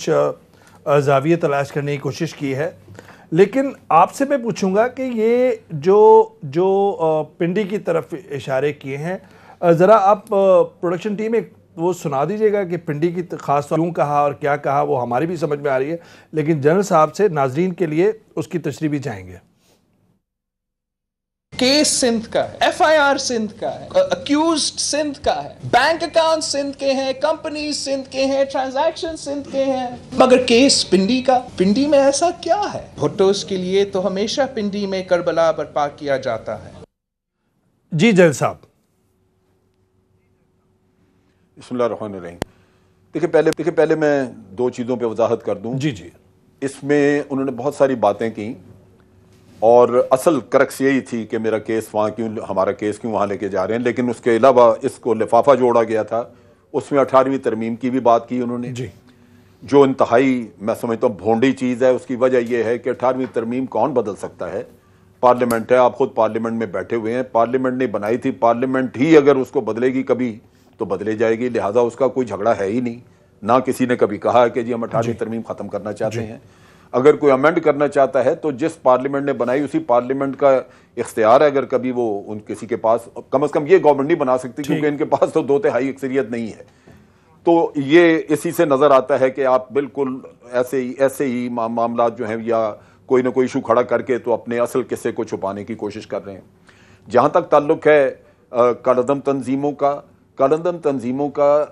کچھ زاویہ تلاش کرنے کی کوشش کی ہے، لیکن آپ سے میں پوچھوں گا کہ یہ جو پنڈی کی طرف اشارے کیے ہیں، ذرا آپ پروڈکشن ٹیم ایک وہ سنا دیجئے گا کہ پنڈی کی خاص طور کیوں کہا اور کیا کہا، وہ ہماری بھی سمجھ میں آ رہی ہے، لیکن جنرل صاحب سے ناظرین کے لیے اس کی تشریح بھی چاہیں گے۔ کیس سندھ کا ہے، ایف آئی آر سندھ کا ہے، اکیوزڈ سندھ کا ہے، بینک اکاؤنٹ سندھ کے ہیں، کمپنیز سندھ کے ہیں، ٹرانزیکشن سندھ کے ہیں، مگر کیس پنڈی کا، پنڈی میں ایسا کیا ہے؟ بھٹوز کے لیے تو ہمیشہ پنڈی میں کربلا برپا کیا جاتا ہے۔ جی جنرل صاحب۔ بسم اللہ الرحمن الرحیم۔ دیکھیں پہلے میں دو چیزوں پہ وضاحت کر دوں۔ جی جی۔ اس میں انہوں نے بہت ساری باتیں کی اور اصل کرکس یہی تھی کہ میرا کیس وہاں کیوں، ہمارا کیس کیوں وہاں لے کے جا رہے ہیں، لیکن اس کے علاوہ اس کو لفافہ جوڑا گیا تھا، اس میں 18ویں ترمیم کی بھی بات کی انہوں نے، جی، جو انتہائی میں سمجھتا ہوں بھونڈی چیز ہے۔ اس کی وجہ یہ ہے کہ 18ویں ترمیم کون بدل سکتا ہے؟ پارلیمنٹ ہے، آپ خود پارلیمنٹ میں بیٹھے ہوئے ہیں، پارلیمنٹ نے بنائی تھی، پارلیمنٹ ہی اگر اس کو بدلے گی کبھی تو بدلے جائے گی، لہٰذا اس کا کوئی جھگڑا ہے ہی نہیں، نہ کسی نے کبھی کہا کہ جی ہم 18ویں ترمیم ختم کرنا چاہتے ہیں۔ اگر کوئی امینڈ کرنا چاہتا ہے تو جس پارلیمنٹ نے بنائی اسی پارلیمنٹ کا اختیار ہے، اگر کبھی وہ ان کسی کے پاس، کم از کم یہ گورنمنٹ نہیں بنا سکتی کیونکہ ان کے پاس تو 2/3 اکثریت نہیں ہے۔ تو یہ اسی سے نظر آتا ہے کہ آپ بالکل ایسے ہی معاملات جو ہیں یا کوئی نہ کوئی ایشو کھڑا کر کے تو اپنے اصل قصے کو چھپانے کی کوشش کر رہے ہیں۔ جہاں تک تعلق ہے کالعدم تنظیموں کا،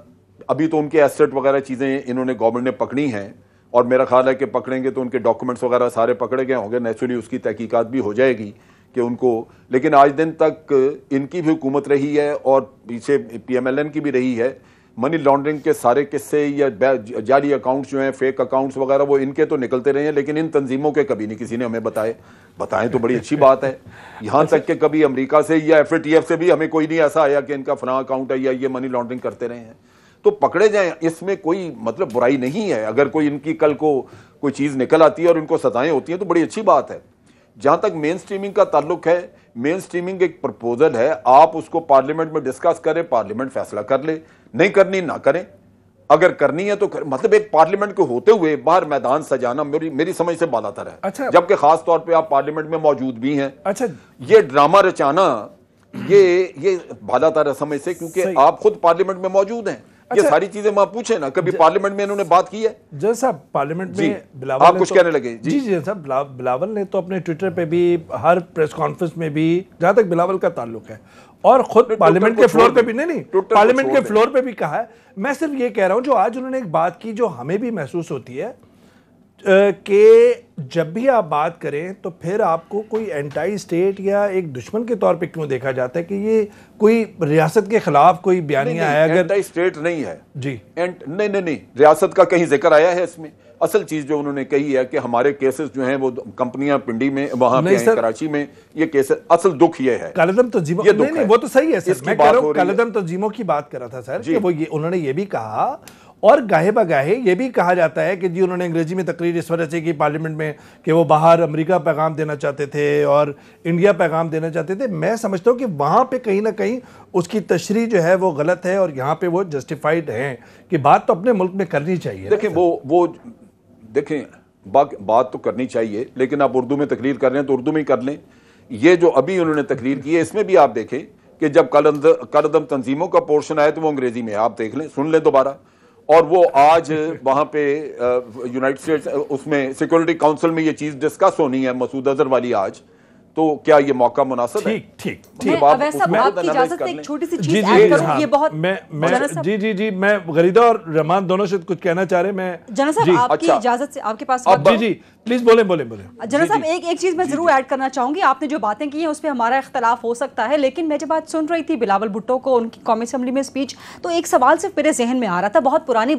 ابھی تو ان کے ایسٹ وغیرہ چیزیں انہوں نے گورنمنٹ نے پکڑی ہیں، اور میرا خیال ہے کہ پکڑیں گے تو ان کے ڈاکومنٹس وغیرہ سارے پکڑے گئے ہوں گے، نیچرلی اس کی تحقیقات بھی ہو جائے گی کہ ان کو، لیکن آج دن تک ان کی بھی حکومت رہی ہے اور پیچھے پی ایم ایل این کی بھی رہی ہے، منی لانڈرنگ کے سارے قصے یا جعلی اکاؤنٹس جو ہیں، فیک اکاؤنٹس وغیرہ، وہ ان کے تو نکلتے رہے ہیں، لیکن ان تنظیموں کے کبھی نہیں کسی نے ہمیں بتائیں تو بڑی اچھی بات ہے۔ یہاں تک کہ کبھی امریکہ سے یا ایف اے ٹی ایف سے بھی ہمیں کوئی نہیں ایسا آیا کہ ان کا فلاں اکاؤنٹ ہے یا یہ منی لانڈرنگ کرتے رہے ہیں، تو پکڑے جائیں، اس میں کوئی مطلب برائی نہیں ہے۔ اگر کوئی ان کی کل کو کوئی چیز نکل آتی ہے اور ان کو سزائیں ہوتی ہیں تو بڑی اچھی بات ہے۔ جہاں تک مین سٹریمنگ کا تعلق ہے، مین سٹریمنگ ایک پرپوزل ہے، آپ اس کو پارلیمنٹ میں ڈسکس کریں، پارلیمنٹ فیصلہ کر لے، نہیں کرنی نہ کریں، اگر کرنی ہے تو مطلب ایک پارلیمنٹ کو ہوتے ہوئے باہر میدان سجانا میری سمجھ سے بالا تر ہے، جبکہ خاص طور پہ آپ پارلیمنٹ میں موجود بھی ہیں۔ یہ ڈرامہ رچانا یہ بالا تر ہے سمجھ سے، کیونکہ آپ خود پارلیمنٹ میں موجود ہیں۔ یہ ساری چیزیں وہاں پوچھیں نا، کبھی پارلیمنٹ میں انہوں نے بات کی ہے؟ جنرل صاحب پارلیمنٹ میں بلاول آپ کچھ کہنے لگے؟ جی جی صاحب، بلاول نے تو اپنے ٹویٹر پہ بھی، ہر پریس کانفرنس میں بھی، جہاں تک بلاول کا تعلق ہے، اور خود پارلیمنٹ کے فلور پہ بھی، نہیں پارلیمنٹ کے فلور پہ بھی کہا ہے۔ میں صرف یہ کہہ رہا ہوں، جو آج انہوں نے ایک بات کی جو ہمیں بھی محسوس ہوتی ہے کہ جب بھی آپ بات کریں تو پھر آپ کو کوئی اینٹائی اسٹیٹ یا ایک دشمن کے طور پہ کیوں دیکھا جاتا ہے کہ یہ کوئی ریاست کے خلاف کوئی بیانیہ ہے؟ اگر اینٹائی اسٹیٹ نہیں ہے جی، نہیں، ریاست کا کہیں ذکر آیا ہے اس میں؟ اصل چیز جو انہوں نے کہی ہے کہ ہمارے کیسز جو ہیں وہ کمپنیاں پنڈی میں وہاں پہ ہیں، کراچی میں، یہ کیسز، اصل دکھ یہ ہے کالعدم تنظیموں، نہیں وہ تو صحیح ہے سر، میں کہہ رہا ہوں کالعدم تنظیموں کی بات کر رہا تھا سر، کہ وہ انہوں نے یہ بھی کہا، اور گاہے بگاہے یہ بھی کہا جاتا ہے کہ جی انہوں نے انگریزی میں تقریر اس وجہ سے کی پارلیمنٹ میں کہ وہ باہر امریکہ پیغام دینا چاہتے تھے اور انڈیا پیغام دینا چاہتے تھے۔ میں سمجھتا ہوں کہ وہاں پہ کہیں نہ کہیں اس کی تشریح جو ہے وہ غلط ہے، اور یہاں پہ وہ جسٹیفائیڈ ہیں کہ بات تو اپنے ملک میں کرنی چاہیے۔ دیکھیں بات تو کرنی چاہیے، لیکن آپ اردو میں تقریر کر رہے ہیں تو اردو میں ہی کر لیں۔ یہ جو ابھی انہوں نے تقریر کی ہے اس میں بھی آپ دیکھیں کہ جب کالعدم تنظیموں کا پورشن آیا تو وہ انگریزی میں ہے، آپ دیکھ لیں، سن لیں دوبارہ۔ اور وہ آج وہاں پہ یونائٹڈ اسٹیٹس اس میں سیکورٹی کاؤنسل میں یہ چیز ڈسکس ہونی ہے مسعود اظہر والی آج، تو کیا یہ موقع مناسب ہے؟ ٹھیک میں آپ کی اجازت سے ایک چھوٹی سی چیز ایڈ کروں، یہ بہت جی میں غریدہ اور رحمان دونوں سے کچھ کہنا چاہ رہے ہیں۔ جنرل صاحب آپ کی اجازت سے، آپ کے پاس جی پلیز بولیں۔ جنرل صاحب ایک چیز میں ضرور ایڈ کرنا چاہوں گی، آپ نے جو باتیں کی ہیں اس پہ ہمارا اختلاف ہو سکتا ہے، لیکن میں جب آج سن رہی تھی بلاول بھٹو کو ان کی قومی اسمبلی میں اسپیچ، تو ایک سوال صرف میرے ذہن میں آ رہا تھا، بہت پرانی